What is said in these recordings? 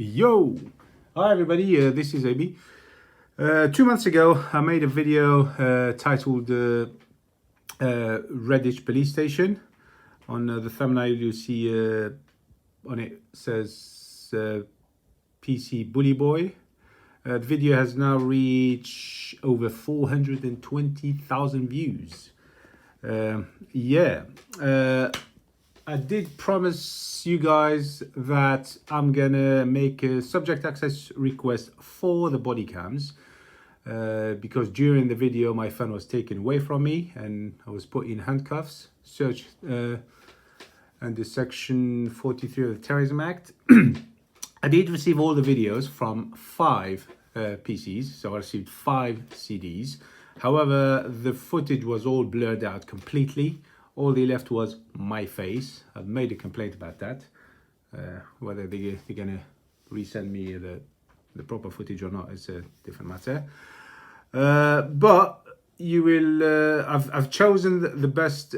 Yo! Hi everybody, this is AB. 2 months ago I made a video titled Redditch Police Station. On the thumbnail you see on it says PC Bully Boy. The video has now reached over 420,000 views. I did promise you guys that I'm gonna make a subject access request for the body cams because during the video my phone was taken away from me and I was put in handcuffs, searched under section 43 of the Terrorism Act. I did receive all the videos from 5 PCs, so I received 5 CDs. However, the footage was all blurred out completely. All they left was my face. I've made a complaint about that. Whether they're gonna resend me the proper footage or not is a different matter. But you will. I've chosen the best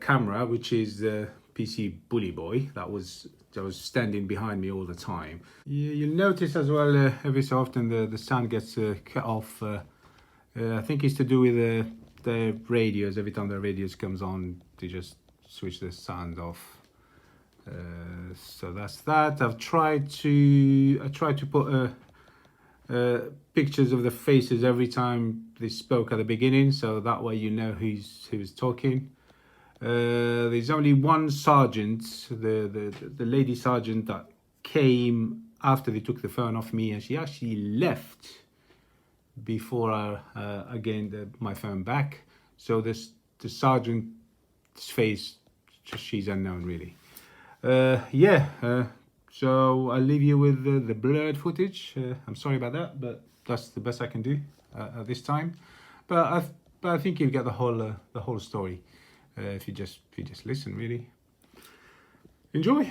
camera, which is the PC Bully Boy. That was standing behind me all the time. You'll notice as well every so often the sound gets cut off. I think it's to do with the radios. Every time the radios comes on, they just switch the sound off. So that's that. I tried to put pictures of the faces every time they spoke at the beginning, so that way you know who's talking. There's only one sergeant, the lady sergeant that came after they took the phone off me, and she actually left before I gained my phone back. So the sergeant's face, she's unknown really. So I'll leave you with the blurred footage. I'm sorry about that, but that's the best I can do at this time. But I think you'll get the whole story if you just listen, really. Enjoy.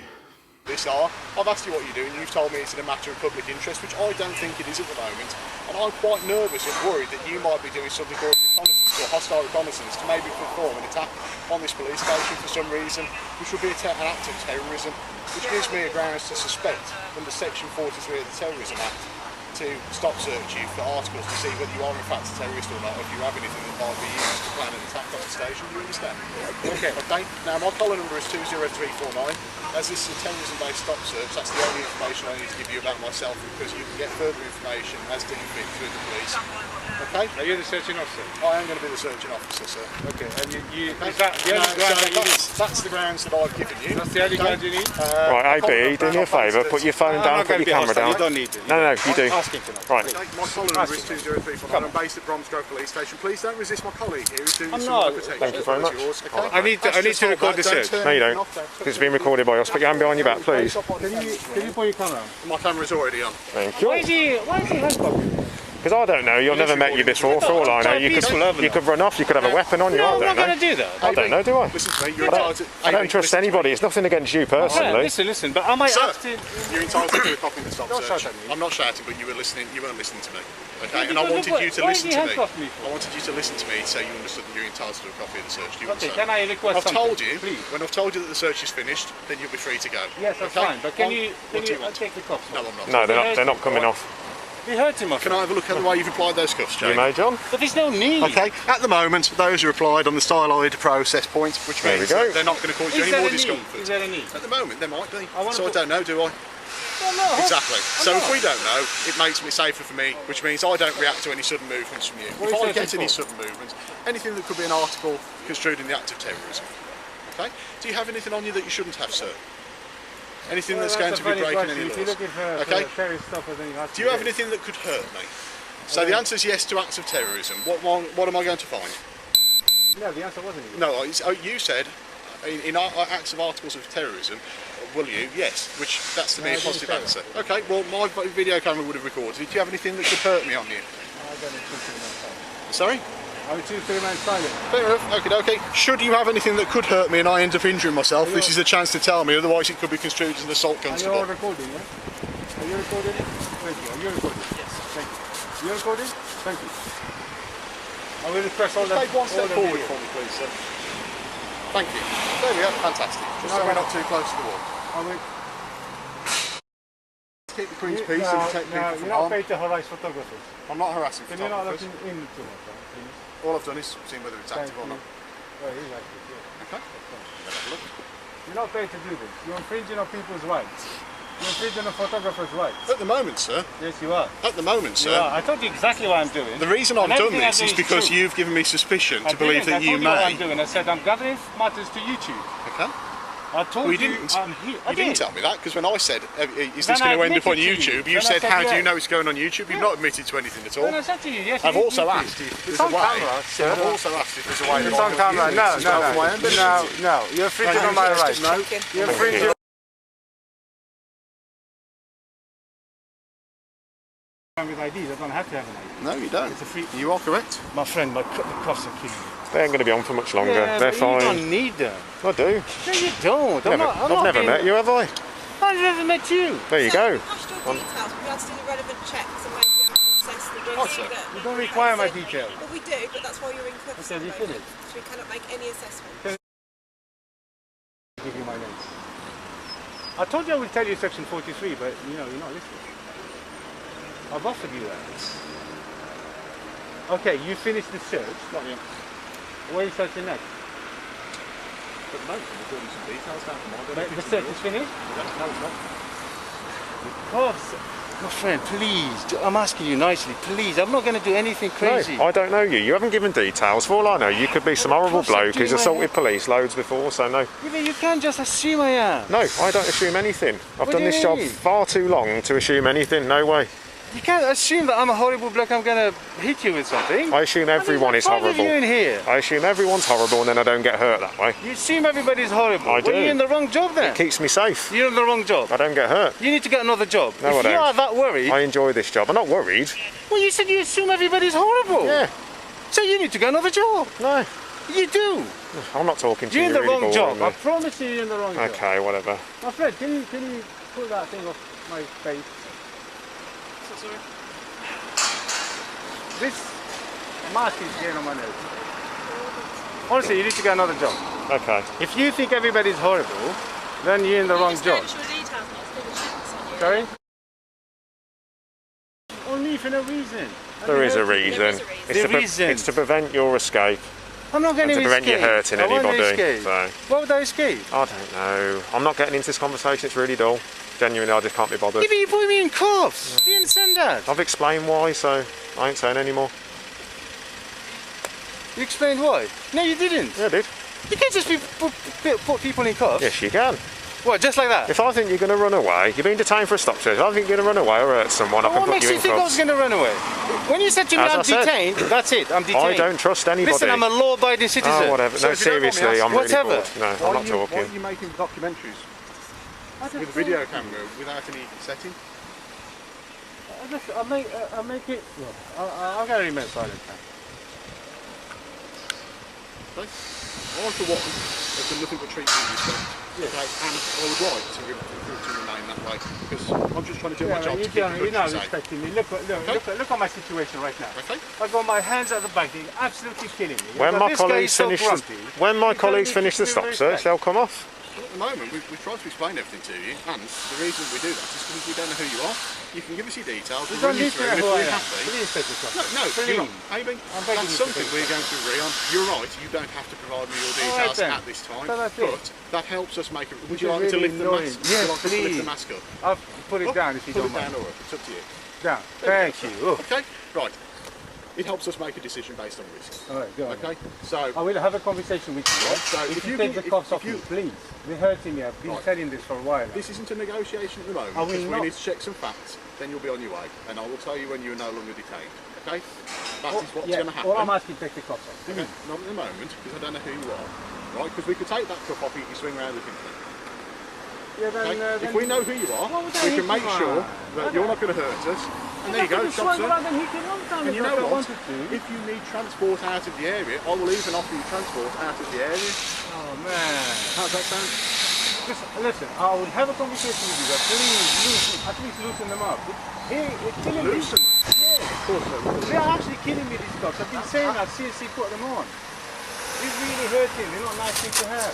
I've asked you what you're doing, you've told me it's in a matter of public interest, which I don't think it is at the moment, and I'm quite nervous and worried that you might be doing something called reconnaissance or hostile reconnaissance to maybe perform an attack on this police station for some reason, which would be an act of terrorism, which gives me a grounds to suspect under section 43 of the Terrorism Act to stop search you for articles to see whether you are in fact a terrorist or not, or if you have anything that might be used to plan an attack on the station. Do you understand? Okay. Now my collar number is 20349. As this is a terrorism-based stop search, that's the only information I need to give you about myself, because you can get further information as deemed fit through the police. Okay? Are you the searching officer? I am going to be the searching officer, sir. Okay, and you okay. Is that the only ground that you need? That's the grounds that I've given you. That's the only ground you need? Right, AB, do me a favour, put your phone down, put your camera down. You don't need it. No, you do. Asking to know. Right. Okay, my collar number is 20349. I'm based at Bromsgrove Police Station. Please don't resist my colleague here who's doing some protection. Thank you very much. Yours, okay? I need to record the search. No, you don't. It's being recorded by us. Put your hand behind your back, please. Can you put your camera on? My camera's already on. Thank you. Why is he handcuffed? Because I don't know, you've never met you before, for all I know. You could run off, you could have a weapon on you, I don't know. I'm not going to do that. I don't know, do I? Listen to me, you're entitled to... I don't trust anybody, it's nothing against you personally. Listen, but am I acting... You're entitled to do a copy of the stop search. I'm not shouting, but you weren't listening to me. Okay, and I wanted you to listen to me. I wanted you to listen to me so you understood that you're entitled to do a copy of the search. Do you understand? Can I request something? I've told you, please? when I've told you that the search is finished, then you'll be free to go. Yes, that's fine, but can you take the cuffs off? off? No, I'm not. No, they're not coming off. They hurt him, Can I have a look at the way you've applied those cuffs, Jane? You may, John. But there's no need. Okay, at the moment, those are applied on the styloid process point, which means that they're not going to cause you any more discomfort. Is there a need? At the moment, there might be. So I don't know, do I? Well, no. Exactly. So if we don't know, it makes it safer for me, which means I don't react to any sudden movements from you. If I get any sudden movements, anything that could be an article construed in the act of terrorism. Okay? Do you have anything on you that you shouldn't have, sir? Anything that's going to be breaking any laws? Okay? Do you have anything that could hurt me? So the answer is yes to acts of terrorism. What am I going to find? No, the answer wasn't No, yes. you said in acts of articles of terrorism, will you? Yes, which that's to me a positive answer. Okay, well my video camera would have recorded it. Do you have anything that could hurt me on you? I don't know. Sorry? I would choose to remain silent. Fair enough, okay. Should you have anything that could hurt me and I end up injuring myself, this is a chance to tell me, otherwise it could be construed as an assault constable. Are you all recording, yeah? Are you recording? Thank you. Are you recording? Yes. Thank you. You recording? Thank you. I will press all that. Take one step forward for me, please, sir. Thank you. There we are, fantastic. Just so we're not too close to the wall. I will. Queen's Peace and protect people you're from not harm. paid to harass photographers. I'm not harassing Can you not look photographers. in too much, please? All I've done is seen whether it's active or not. Oh, it is active, yeah. Okay. Let's have a look. You're not paid to do this. You're infringing on people's rights. You're infringing on photographers' rights. At the moment, sir. Yes, you are. At the moment, You sir. are. I told you exactly what I'm doing. The reason I've And done everything I this do is is because true. you've given me suspicion I to believe didn't. that you I told you what I'm may. doing. I said I'm gathering matters to YouTube. Okay. I told Well, you you didn't. I'm here. I You didn't did. tell me that because when I said, "Is Then this I going to end up on admitted to you. YouTube?" You Then I said, said "How do yes. you know it's going on YouTube?" You've not admitted to anything at all. When I said to you, yes, I've you also did. asked if there's It's a on way. camera, sir. I've also asked if there's a way. It's that I on can camera. use No, this to help my own business. no. You're infringing on my rights. No. You're infringing. With IDs, I don't have to have an ID. No, you don't. It's a free. You are correct. My friend, the cuffs are killing me. They ain't going to be on for much longer. Yeah, They're but fine. You don't need them. I do. No, you don't. I've never met you, have I? I've never met you. There you go. Passed your details, we had to do the relevant checks and maybe have to assess the risk sir. that... You don't require my details. Well, we do, but that's why you're in cuffs Okay, at the you moment, finished? so we cannot make any assessment. Give you my names. I told you I would tell you section 43, but you know, you're not listening. I've offered you that. Okay, you finished the search. Not yet. Where are you searching next? At the moment, we're doing some details down from my The search is finished? No, it's not. Cuffs. My friend, please, I'm asking you nicely, please. I'm not going to do anything crazy. No, I don't know you. You haven't given details. For all I know, you could be some horrible Of course I bloke do, who's my assaulted head. police loads before, so no. Yeah, but you can't just assume I am. No, I don't assume anything. I've What done do you this job mean? far too long to assume anything. No way. You can't assume that I'm a horrible bloke. I'm going to hit you with something. I assume everyone is Five of you in horrible. here. I assume everyone's horrible and then I don't get hurt that way. You assume everybody's horrible. I Well, do. you're in the wrong job then. Keeps me safe. You're in the wrong job. I don't get hurt. You need to get another job. No, I if you don't. are that worried, I enjoy this job. I'm not worried. well, you said you assume everybody's horrible. Yeah. So you need to get another job. No. You do. I'm not talking to You're you. in the really wrong job. boring I me. promise you're in the wrong job. Okay, whatever. My friend, can you pull that thing off my face? Sorry. This mask is getting on my nose. Honestly, you need to get another job. Okay. If you think everybody's horrible, then you're in the wrong job. Sorry? On me for no reason. There is a There is reason. a reason. It's, The reason. it's to prevent your escape I'm not going and to to prevent you escape. hurting I won't anybody. escape. So, What would I escape? I don't know. I'm not getting into this conversation. It's really dull. Genuinely, I just can't be bothered. Yeah, but you put me in cuffs. You didn't send that. I've explained why, so I ain't saying anymore. You explained why? No, you didn't. Yeah, dude. You can't just put people in cuffs. Yes, you can. What, just like that? If I think you're going to run away, you're being detained for a stop search. If I think you're going to run away or hurt someone, I What can put makes you you in think I was cuffs. going to run away? When you said to me As I I'm said. detained, that's it, I'm detained. I don't trust anybody. Listen, I'm a law-abiding citizen. Oh, whatever. So No, if you don't mind me seriously, I'm asking- really Whatever. bored. No, I'm not Why talking. are you making documentaries with a video camera without any setting? I'll make it. Look, I'm going to remain silent. Okay? I, for one, have done nothing but treat you with respect. Okay? And I would like to remain that way because I'm just trying to do my job to keep the You're not country safe. respecting me. Look at my situation right now. Okay? I've got my hands at the back. They're absolutely killing me. When my This guy colleagues is so finish, grumpy. when my You tell colleagues me finish to the stop respect. search, they'll come off. Well, at the moment, we've tried to explain everything to you, and the reason we do that is because we don't know who you are. You can give us your details, You we'll don't run you need to through, and know if who I we're am. happy... Please take this off. No, Please. John, Amy, I'm begging that's you to something take we're this going to agree on. You're right, you don't have to provide me your All right details then. at this time, So that's it. but that helps us make it... Would Which you is like me to really lift the annoying. mask? Yes, Would you like me to lift please. the mask up? I'll put it Up, down if you put don't it down mind. or up, it's up to you. Down. Thank you. Oh. Okay, right. It helps us make a decision based on risk. All right, go on. Okay, so... I will have a conversation with you. Right, so if if you you take can- the cuffs if off me, you- please. They're hurting me. I've been Right. telling this for a while now. This isn't a negotiation at the moment, I will because we not- need to check some facts, then you'll be on your way, and I will tell you when you are no longer detained, okay? That is what's going to happen. All I'm asking, take the cuffs off. Okay, not at the moment, because I don't know who you are, right? Because we could take that cup off you, you swing around looking for me. Yeah, Okay? then, If we know who you are, What would I we hit can make you sure on? that you're not going to hurt us. And there you go, stop, sir. And you know what? If you need transport out of the area, I will even offer you transport out of the area. Oh man. How's that sound? Just listen, I will have a conversation with you, but please, at least loosen them up. It's killing me. Loosen. Yeah. Of course, sir. They are actually killing me, these cops. I've been saying that since he put them on. It's really hurting. They're not nice things to have.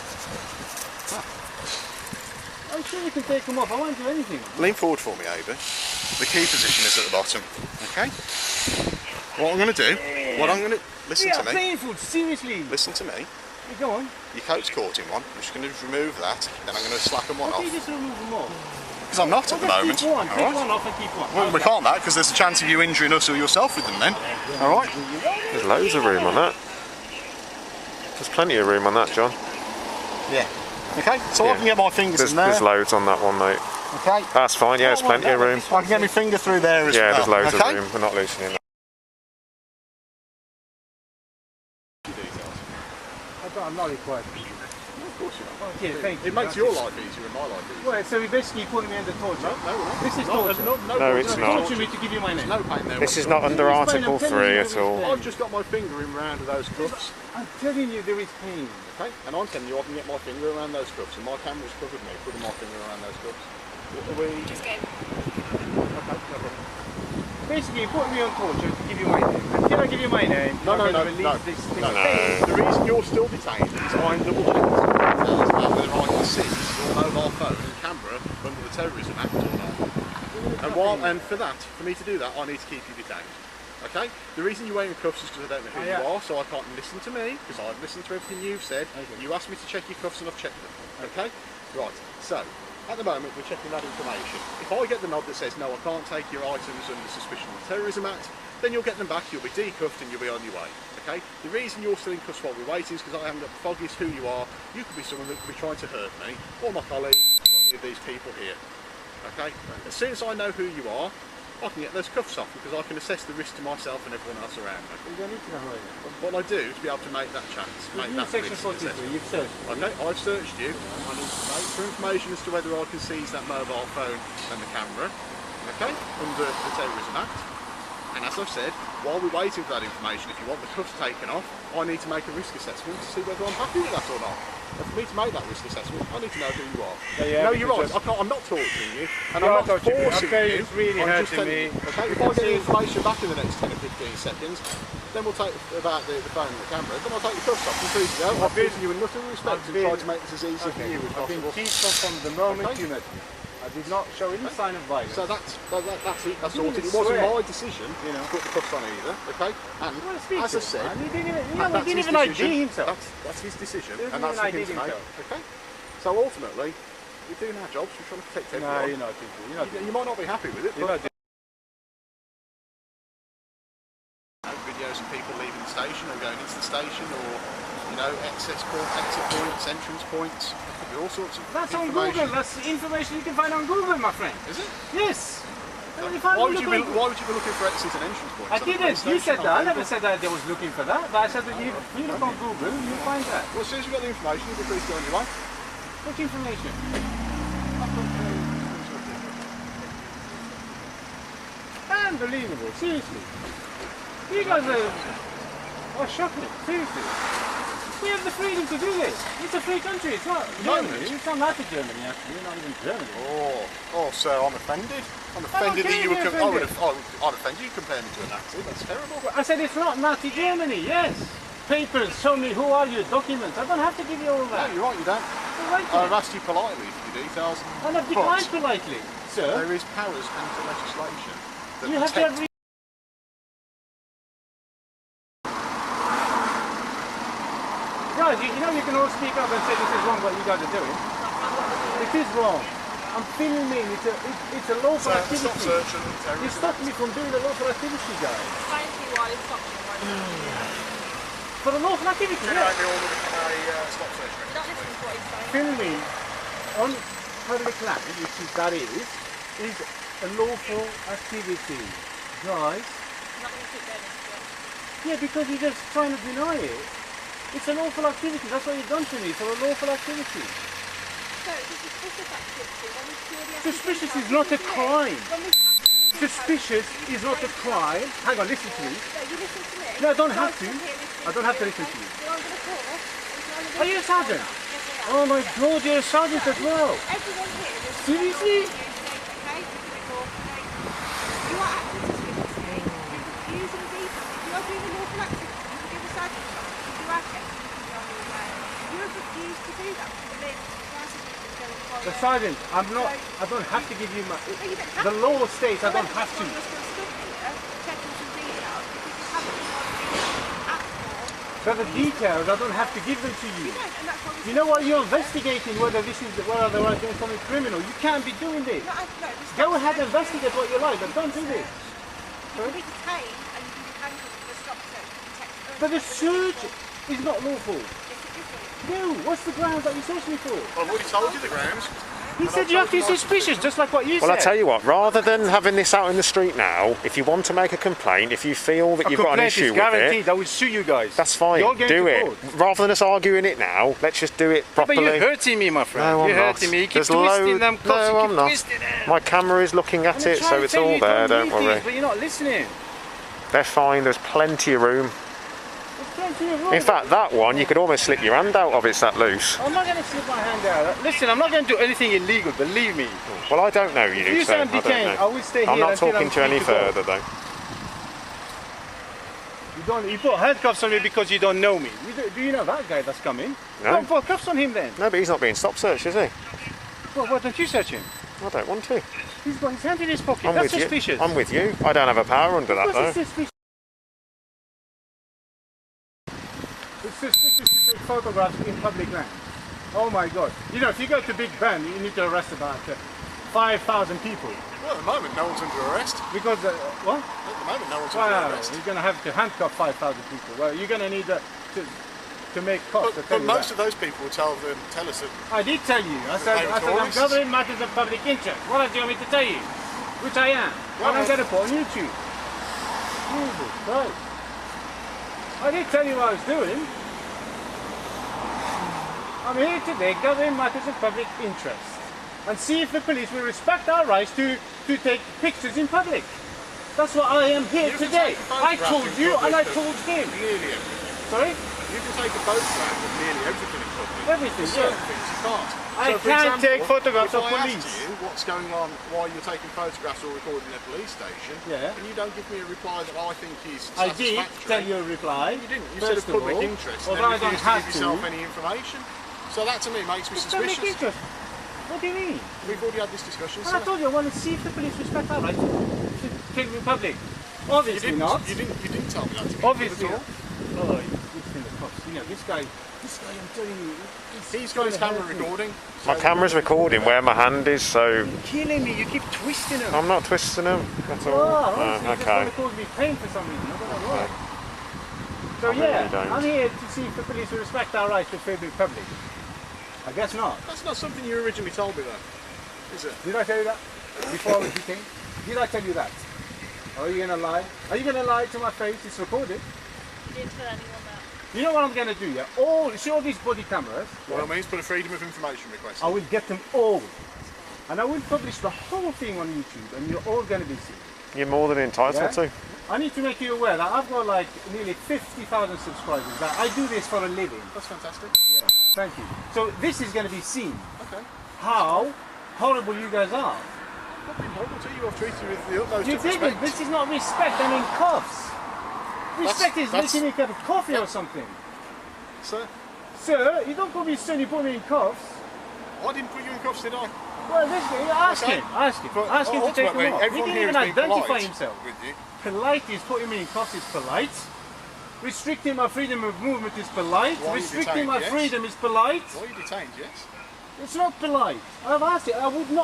I'm sure you can take them off. I won't do anything. Lean forward for me, Ava. The key position is at the bottom. Okay? What I'm going to do, listen to me. Painful, seriously. Listen to me. You go on. Your coat's caught in one. I'm just going to remove that, then I'm going to slacken one Why off. don't you just remove them all? Because I'm not at the moment. Keep one, all take right? one off and keep one. Well, we can't that because there's a chance of you injuring us or yourself with them then. Alright? There's loads of room on that. There's plenty of room on that, John. Yeah. Okay, so I Yeah. can get my fingers There's, in there. there's loads on that one, mate. Okay. That's fine, yeah, there's plenty of room. I can get my finger through there as Yeah, well. there's loads okay? of room. We're not loosening that. I'm not required. Of course you are. Okay, thank you. It makes your life easier and my life easier. Well, so we basically putting me under torture. No, we're not. This is No, torture. No, it's not. Torture me to give you my name. No pain there. This is not under Article 3 at all. I've just got my finger in round of those cuffs. I'm telling you, there is pain. Okay, and I'm telling you I can get my finger around those cuffs, and my camera's covered me putting my finger around those cuffs. What are we? Just go. Okay, no problem. Basically, you put me on torture to give you my name. Until I give you my name, No, I'm no, going to no, release no, this thing. no. The reason you're still detained is I'm double checking details about whether I can seize your mobile phone and camera under the Terrorism Act or not. And for me to do that, I need to keep you detained. Okay? The reason you're wearing cuffs is because I don't know who you are, so I can't listen to me, because I've listened to everything you've said. Okay. You asked me to check your cuffs and I've checked them. Okay? Right, so, at the moment we're checking that information. If I get the nod that says, no, I can't take your items under suspicion of the Terrorism Act, then you'll get them back, you'll be decuffed and you'll be on your way. Okay? The reason you're still in cuffs while we're waiting is because I haven't got the foggiest who you are. You could be someone that could be trying to hurt me, or my colleague, or any of these people here. Okay? As soon as I know who you are, I can get those cuffs off because I can assess the risk to myself and everyone else around me. You don't need to know who I am. What I do to be able to make that chance, make You that section risk 43, assessment. you've searched. Okay, I've searched you. I need to know for information as to whether I can seize that mobile phone and the camera, okay, under the Terrorism Act. And as I've said, while we're waiting for that information, if you want the cuffs taken off, I need to make a risk assessment to see whether I'm happy with that or not. And for me to make that risk assessment, I need to know who you are. Yeah, no, you're right. because I'm not torturing you, and You I'm are not torturing me. forcing Okay, you. it's really I'm just hurting telling me. you. Okay, if I get the information back in the next 10 or 15 seconds, then we'll take about the phone and the camera. Then I'll take the cuffs off. And please, I've treated you in nothing respect and tried to make this as easy for you as I've been possible. peaceful from the moment Okay. you met me. I did not show any sign of violence. So that's it. That's You sorted. It swear. wasn't my decision You know. to put the cuffs on either. Okay, and Well, speak as to I said, him, man. He didn't even, that's he didn't his even ID decision. himself. That's his decision, He and didn't that's even for him ID to make. himself. Okay, so ultimately, we're doing our jobs. We're trying to protect No, everyone. you're not thinking. You're not You might not be happy with it, You're but not videos of people leaving the station or going into the station, or exit points, entrance points. There could be all sorts of That's on information. Google. That's information you can find on Google, my friend. Is it? Yes. Why would you be looking for exit and entrance points? I at the didn't. police You station said on that. I Google? never said that I was looking for that. But I said that if you look on Google, you'll find that. Well, as soon as you've got the information, you'll be free to go on your way. What information? Unbelievable. Seriously. You guys are shocking. Seriously. We have the freedom to do this. It's a free country. It's not Germany. It's not Nazi Germany, actually. Not even Germany. Oh, so I'm offended. I'm offended that you would. I'd offend you comparing me to a Nazi. That's terrible. I said it's not Nazi Germany. Yes. Papers. Show me who are you. Documents. I don't have to give you all No, that. you're right. You don't. You're right to I've it. asked you politely for your details. And I've declined politely, sir. There is powers under legislation that You have to protect. have. Guys, you know you can all speak up and say this is wrong what you guys are doing. It is wrong. I'm filming. It's a lawful Stop activity. searching You terrorism. stopped me from doing a lawful activity, guys. Thank you while it's stopping. For a lawful activity, Can yeah. I be ordered a stop search? You're not listening to what he's saying. Filming on public land, which is a lawful activity. Guys, You're not going to keep doing this. yeah, because you're just trying to deny it. It's a lawful activity. That's what you've done to me. For a lawful activity. So, it's a suspicious activity. When we purely have Suspicious to is not a crime. When we Suspicious is not a crime. Hang on, listen to me. No, you listen to me. No, I don't have Guys to. from here listening I don't have to you, listen okay? to you. You're under the call. You're Are you a sergeant? Yes, I am. Oh my God, you're a sergeant as well. Everyone here is Seriously? okay? You are acting suspiciously. You're refusing decency. If you are doing a lawful activity, you can give a sergeant shot. If you are texting, you can be on your way. You have refused to do that. The link, the license is going to The sergeant, I don't have to give you my... The law states I don't have to. So the details, I don't have to give them to you. You know what? You're investigating whether they are doing something criminal. You can't be doing this. Go ahead and investigate what you like, but don't do this. But the search is not lawful. No, what's the grounds that you searched me for? I've already told you the grounds. He said you have to be suspicious, just like what you said. Well, I tell you what, rather than having this out in the street now, if you want to make a complaint, if you feel that you've got an issue with guaranteed. I will sue you guys. that's fine, do it. Rather than us arguing it now, let's just do it properly. But you're hurting me, my friend. No, I'm you're not. hurting me. You keep There's twisting them cuffs. No, I'm not. Twisting them. My camera is looking at it, so it's all there, don't worry. But you're not listening. They're fine, there's plenty of room. In fact, that one, you could almost slip your hand out of, it's that loose. I'm not going to slip my hand out. Listen, I'm not going to do anything illegal, believe me. Well, I don't know you, If you so sound I don't detained, know. I will stay here I'm not until talking I'm to you any free to go. further, though. You put handcuffs on me because you don't know me. Do you know that guy that's coming? No. Don't put cuffs on him then. No, but he's not being stop searched, is he? Well, why don't you search him? I don't want to. He's got his hand in his pocket. I'm That's with suspicious. you. I'm with you. I don't have a power under that, What's though. suspicious? It's suspicious to take photographs in public land. Oh my God. You know, if you go to Big Ben, you need to arrest about 5,000 people. Well, at the moment, no one's under arrest. Because, what? At the moment, no one's under Well, arrest. you're going to have to handcuff 5,000 people. Well, you're going to need to make costs. But most of those people will tell us that. I did tell you. I said I'm tourists. gathering matters of public interest. What else do you want me to tell you? Which I am. Well, and I'm going to put on YouTube. Jesus Christ. I did tell you what I was doing. I'm here today gathering matters of public interest and see if the police will respect our rights to take pictures in public. That's what I am here You can today. take a photograph I told in you public and I of told him. Nearly everything. Sorry? You can take a photograph of nearly everything in public. Everything, Certain yeah. things you can't. I So, for can't example, take photographs if of I police. asked you what's going on while you're taking photographs or recording in a police station, Yeah. and you don't give me a reply that I think is I satisfactory. did tell you a reply. You didn't. You said of First of public all, interest, and although I then don't refused to have give to. yourself any information. So that to me makes me Public suspicious. interest. What do you mean? We've already had this discussion. And I told you I want to see if the police respect our rights to film in public. Obviously not. You didn't tell me that to begin Obviously with not. at all. Oh, it's in the cops. You know, this guy, I'm telling you, He's got his camera recording. My camera's recording where my hand is, so You're killing me. You keep twisting him. I'm not twisting them at all. Oh, honestly, you just want Okay. to cause me pain for some reason. I don't know why. So I really yeah, don't. I'm here to see if the police will respect our rights to film in public. I guess not. That's not something you originally told me though, is it? Did I tell you that before I was detained? Did I tell you that? Or are you gonna lie? Are you gonna lie to my face? It's recorded. You didn't tell anyone that. You know what I'm gonna do? Yeah, see all these body cameras. Well, it means put a freedom of information request. I will get them all, and I will publish the whole thing on YouTube, and you're all gonna be seen. You're more than entitled Yeah? to. I need to make you aware that I've got like nearly 50,000 subscribers. That I do this for a living. That's fantastic. Yeah. Thank you. So this is gonna be seen. Okay. How horrible you guys are. I've been horrible to you. I've treated you with the utmost You of didn't. respect. This is not respect. I'm in cuffs. Respect is that's- making me a cup of coffee or something. Sir, Sir, you don't put me son, you put me in cuffs. I didn't put you in cuffs, did I? Well, listen, ask Okay. him. Ask him. But Ask him to take ultimately, them off. He everyone didn't here even has been identify polite himself. with you. Polite is putting me in cuffs is polite. Restricting my freedom of movement is polite. Why are you Restricting detained, my yes? freedom is polite. Why are you detained, yes? It's not polite. I've asked it. I didn't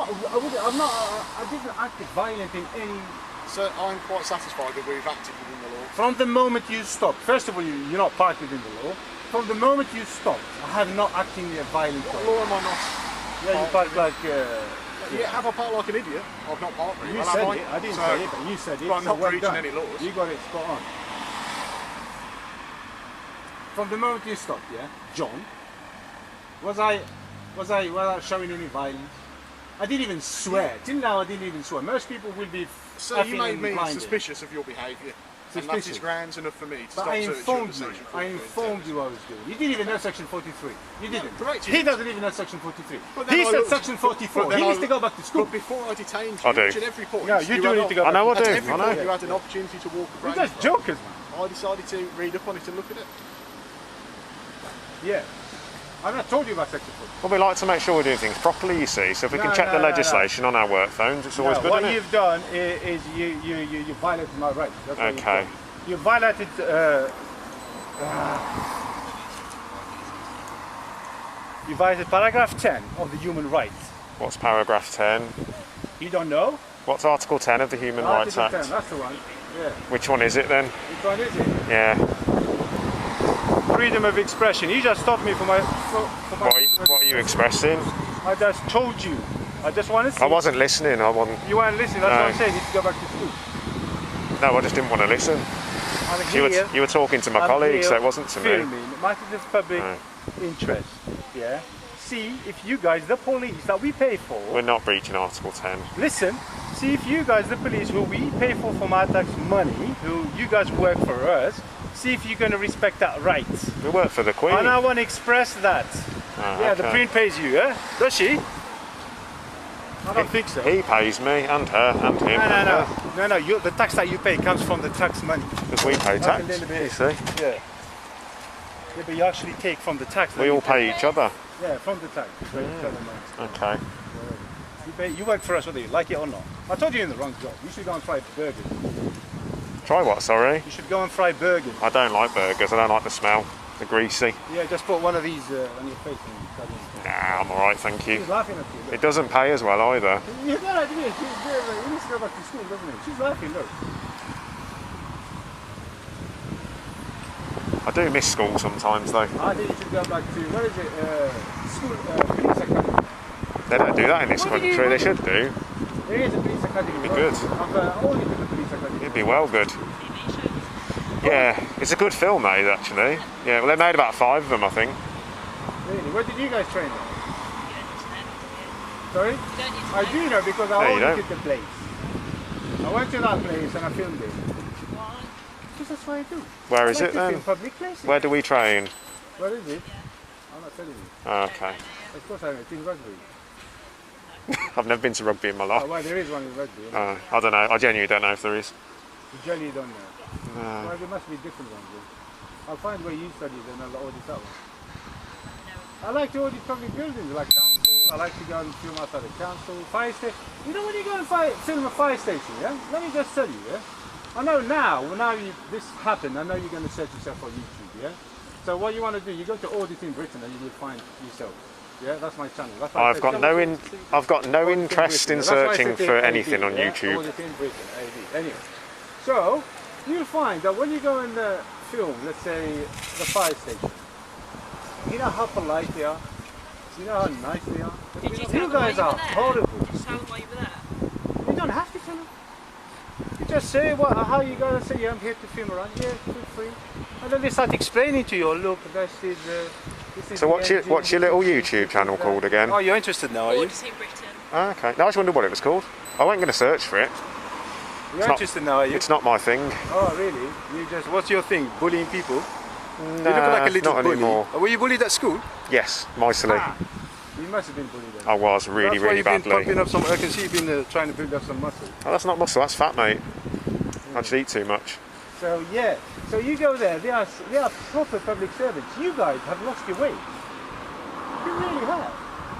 act violent in any. So I'm quite satisfied that we've acted within the law. From the moment you stopped, first of all, you're not part within the law. From the moment you stopped, I have not acted in a violent What way. law am I not? Yeah, you parked like. Yeah, have I parked like an idiot? I've not parked really You well, said have it. I didn't So, say it, but you said it. But I'm so not well breaching done. any laws. You got it spot on. From the moment you stopped, yeah, John, was I showing any violence? I didn't even swear. Till now, I didn't even swear. Most people will be. So you effing made and me blinded. suspicious of your behaviour. And that Suspicious. is grounds enough for me to But stop I searching informed under you. section I 43. informed you what I was doing. You didn't even know section 43. You didn't. correct, you He didn't. doesn't even know section 43. But then He I said looked- section 44. but then He I needs to go back to school. But before I detained I you, do. each and every point, No, you do had need to go I know I at do. every I know. point you had an opportunity to walk You around. guys jokers, man. I decided to read up on it and look at it. Yeah. I've not told you about sex offence. Well, we like to make sure we're doing things properly, you see. So if we can check the legislation on our work phones, it's always good, what isn't it? you've done is you violated my rights. That's what you've Okay. done. You violated. You violated paragraph 10 of the human rights. What's paragraph 10? You don't know? What's Article 10 of the Human Rights Article Act? 10, that's the one. Yeah. Which one is it then? Which one is it? Yeah. Freedom of expression. You just stopped me for my. For my What are you expressing? I just told you. I just want to see. I wasn't listening. I wasn't. You weren't listening. That's No. what I'm saying. You need to go back to school. No, I just didn't want to listen. I'm You here. were talking to my I'm colleagues, here so it wasn't to me. filming. Matters of public No. interest. Yeah. See if you guys, the police that we pay for. We're not breaching Article 10. Listen. See if you guys, the police, who we pay for from our tax money, who you guys work for us. See if you're going to respect that right. We work for the Queen. And I want to express that. Ah, Yeah, the okay. Queen pays you, yeah? Does she? I don't think so. He pays me, and her, and him, and her. No. The tax that you pay comes from the tax money. Because we pay Not tax, a little bit. you see. Yeah. Yeah, but you actually take from the tax. We all pay each other. Yeah, from the tax. You pay each other money. Okay. You work for us whether you like it or not. I told you you're in the wrong job. You should go and fry burgers. Try what, sorry? You should go and fry burgers. I don't like burgers, I don't like the smell. They're greasy. Yeah, just put one of these on your face and cut it. Nah, I'm alright, thank you. She's laughing at you. Look. It doesn't pay as well either. You got it, yeah. He needs to go back to school, doesn't he? She's laughing, look. I do miss school sometimes though. I think you should go back to, what is it, school, police academy. They don't do that in this What do country, you- they should do. There is a police academy. Be right? good. I've only been to the police academy. It'd be well good. Yeah, it's a good film that is actually. Yeah, well they made about 5 of them I think. Really? Where did you guys train at? Sorry? Don't need to I do know because I No, you only don't. did the place. I went to that place and I filmed it. Why? Because that's what I do. Where I is like it to then? film public places. Where do we train? Where is it? I'm not telling you. Oh, okay. Of course I know. It's in rugby. I've never been to rugby in my Oh, life. well, there is one in rugby. I don't know, I genuinely don't know if there is. You generally don't know. Well, there must be different ones. Then. I'll find where you studied and I'll audit that one. I like to audit public buildings, like council. I like to go and film outside the council, fire station. You know when you go and film a fire station, yeah? Let me just tell you, yeah? I know now this happened, I know you're going to search yourself on YouTube, yeah? So what you want to do, you go to Auditing Britain and you will find yourself. Yeah, that's my channel. That's why I I've said got no Auditing I've got no Britain. interest in That's why I searching said for AD, anything on yeah? YouTube. Auditing Britain, AD. Anyway, so you'll find that when you go and film, let's say, the fire station, you know how polite they are, you know how nice they are. Did you You tell them guys why you are were there? horrible. Just tell them why you were there. You don't have to tell them. You just say how you gotta say, yeah, I'm here to film around. Yeah, feel free. And then they start explaining to you, oh, look, this is So what's your little YouTube channel called again? Oh, you're interested now, are you? Auditing Britain. Ah, okay. No, I just wondered what it was called. I wasn't going to search for it. You're not- interested now, are you? It's not my thing. Oh, really? What's your thing? Bullying people? You look Nah, like a little not bully. anymore. Were you bullied at school? Yes, micely. You must have been bullied then. I was really, That's why really you've been badly. pumping up some. I can see you've been trying to build up some muscle. Oh, that's not muscle, that's fat, mate. I just eat too much. So yeah, so you go there. They are proper public servants. You guys have lost your way. You really have.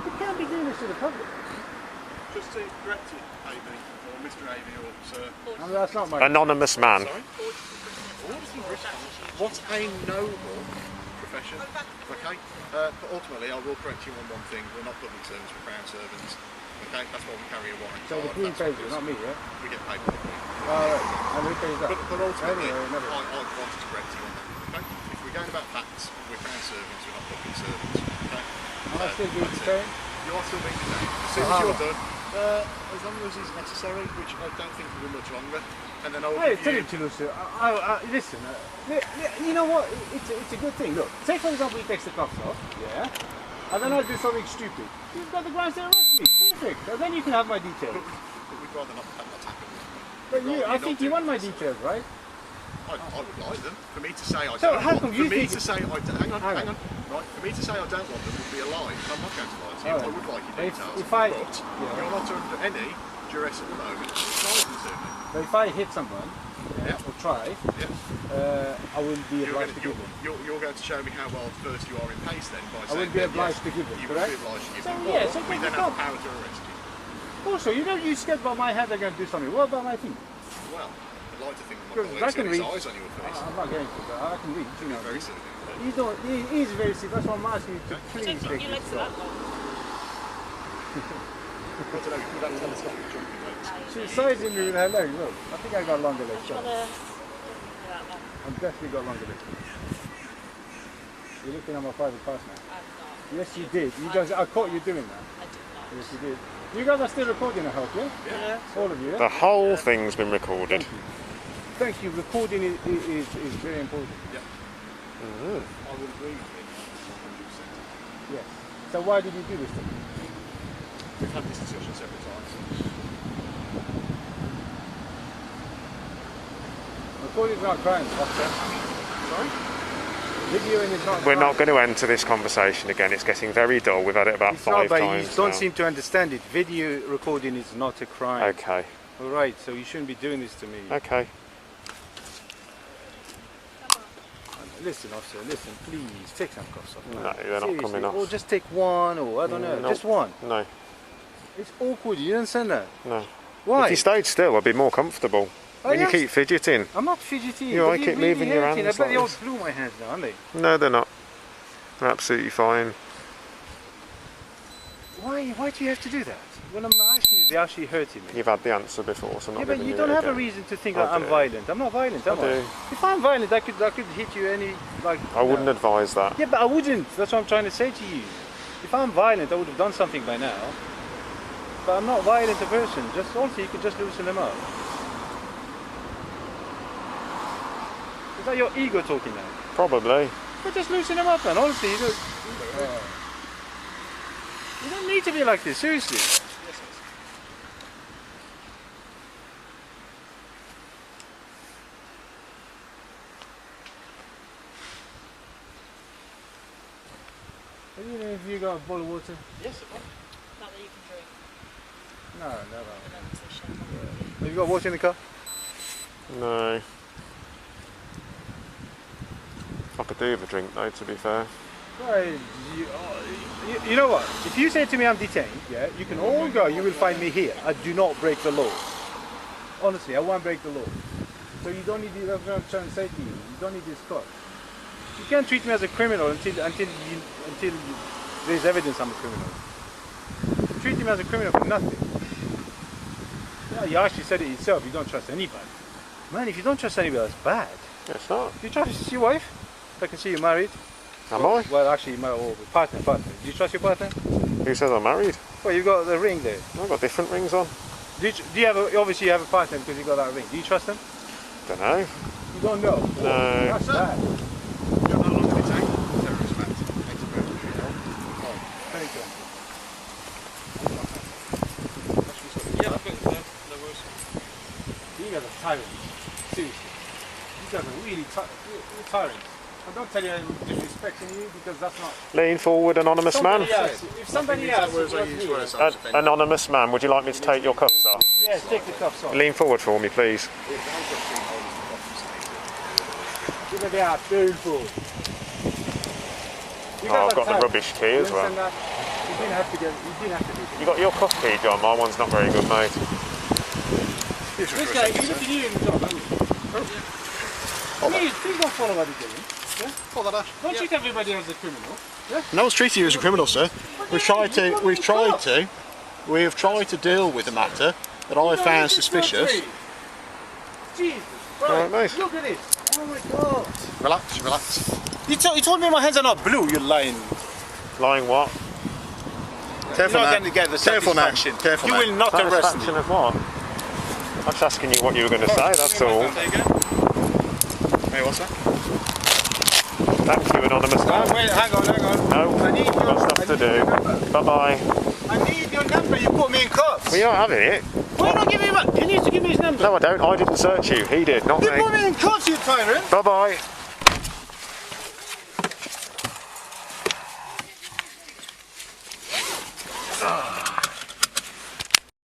You can't be doing this to the public. Just to correct it, AB, or Mr. AB, or Sir. I mean, that's not my. Anonymous man. Sorry? Auditing Britain. What a noble profession. Okay? But ultimately, I will correct you on one thing. We're not public servants, we're crown servants. Okay? That's why we carry a warrant. So the card. Queen That's pays you, because not me, yeah. We get paid by the Queen. Alright, and who pays that? But ultimately, Anyway, never I mind. wanted to correct you on that. Okay? If we're going about facts, we're crown servants, we're not public servants. Okay? Am I still being That's it. detained? You are still being detained. As soon as you're done, as long as it's necessary, which I don't think will be much longer, and then I'll Hey, give tell you... him to listen. Listen, you know what? It's a good thing. Look, say for example he takes the cuffs off, yeah, and then I do something stupid. You've got the grounds to arrest me. Perfect. And then you can have my details. But we'd rather not have that happen. But We'd rather I not think do you want it. my details, right? I would like them. For me to say I So don't how want come for you me think to say I don't, hang on. Hang on. Right, for me to say I don't want them would be a lie. I'm not going to lie to you. Alright. I would like your If- details. if I- but yeah. you're not under any duress at the moment. It's rising to me. But if I hit someone, Yeah. or try, I will be obliged to give them. You're going to show me how well versed you are in pace then by I saying will be that, obliged yes, to give them, you correct? will be obliged to give So, them. yeah, so we take then the have cup. the power to arrest you. Also, you know you scared about my head, they're going to do something. What about my feet? Well, I'd like to think that my Because colleague's I can got his read. eyes on your face. I'm not going to, but I can read. You know. Very silly. You don't. He is very serious. That's why I'm asking you to please take Your legs this are off. that long. I don't know, you don't tell us what you're jumping legs. She's sizing me with her legs. Look, I think I got longer legs. Do you So. want to that long? I've definitely got longer legs. You're looking at my private parts now. I'm not. Yes, you did. You guys, I caught you doing that. I did not. Yes, you did. You guys are still recording, I hope, yeah? Yeah. All of you, yeah? The whole thing's been recorded. Thank you. Thank you. Recording is very important. Yeah. I will agree with it. 100%. Yes. So why did you do this to me? We've had this discussion several times. Recording is not crime, officer. Sorry? Videoing is not We're crime. not going to enter this conversation again. It's getting very dull. We've had it about It's not, 5 but times you don't now. seem to understand it. Video recording is not a crime. Okay. All right, so you shouldn't be doing this to me. Okay. Listen, officer, listen, please, take some cuffs off. No, they're not Seriously, coming off. Or just take one, or I don't know, No. just one. No. It's awkward, you don't send that. No. Why? If you stayed still, I'd be more comfortable. Oh, When yes. you keep fidgeting. I'm not fidgety. You are, but keep really moving your hurting. hands I bet they like all this. blew my hands now, aren't they? No, they're not. They're absolutely fine. Why do you have to do that? When I'm asking you, they're actually hurting me. You've had the answer before, so I'm not Yeah, but giving you it don't have a again. reason to think I that I'm do. violent. I'm not violent, am I I? do. If I'm violent, I could hit you any, like... I wouldn't advise that. Yeah, but I wouldn't. That's what I'm trying to say to you. If I'm violent, I would have done something by now. But I'm not a violent a person. Just also, you could just loosen them up. Is that your ego talking now? Probably. But just loosen them up, man. Honestly, you don't need to be like this. Seriously. Have you got a bowl of water? Yes, of course. Not that you can drink. No, no. And then it's a shame. Have you got water in the car? No. I could do with a drink though, to be fair. Right, you know what? If you say to me I'm detained, yeah, you can all go. You will find me here. I do not break the law. Honestly, I won't break the law. So you don't need the. That's what I'm trying to say to you. You don't need this card. You can't treat me as a criminal until there's evidence I'm a criminal. You treat me as a criminal for nothing. Yeah, you actually said it yourself. You don't trust anybody. Man, if you don't trust anybody, that's bad. It's not. Do you trust your wife? I can see you're married. Am I? Well, actually, my partner. Do you trust your partner? Who says I'm married? Well, you've got the ring there. I've got different rings on. Do you have obviously you have a partner because you got that ring. Do you trust them? Don't know. You don't know. No. That's bad. You're no longer detained. Terrorism Act. Thank you very much for your help. Thank you. Yeah, I've got the worst. You guys are tyrants. Seriously. You guys are really tyrants. I don't tell you I'm disrespecting you because that's not. Lean forward, anonymous man. If somebody else was me, Anonymous man, would you like me to take your cuffs off? yes, take the cuffs off. Lean forward for me, please. Give me that spoonful. Oh, I've got the rubbish key as well. You didn't have to do this. You got your cuff key, John? My one's not very good, mate. This guy, you look at you in the job, haven't you? Please don't follow what he's doing. Follow that. Don't treat everybody as a criminal. No one's treating you as a criminal, sir. We've tried to deal with the matter that I found suspicious. Jesus All right, mate. Christ, look at this. Oh my God. Relax, relax. You told me my hands are not blue, you lying. Lying what? Careful You're not now. going to get the Careful now. satisfaction. Careful You now. will not arrest me. Satisfaction of what? I'm just asking you what you were going to say, that's all. There you go. Hey, what's that? Thank you, anonymous man. Wait, hang on. No, I need I've got stuff to do. Bye-bye. I need your number, you put me in cuffs. Well, you're not having it. Why not give me my... He needs to give me his number. No, I don't. I didn't search you. He did, not You me. put me in cuffs, you tyrant. Bye-bye.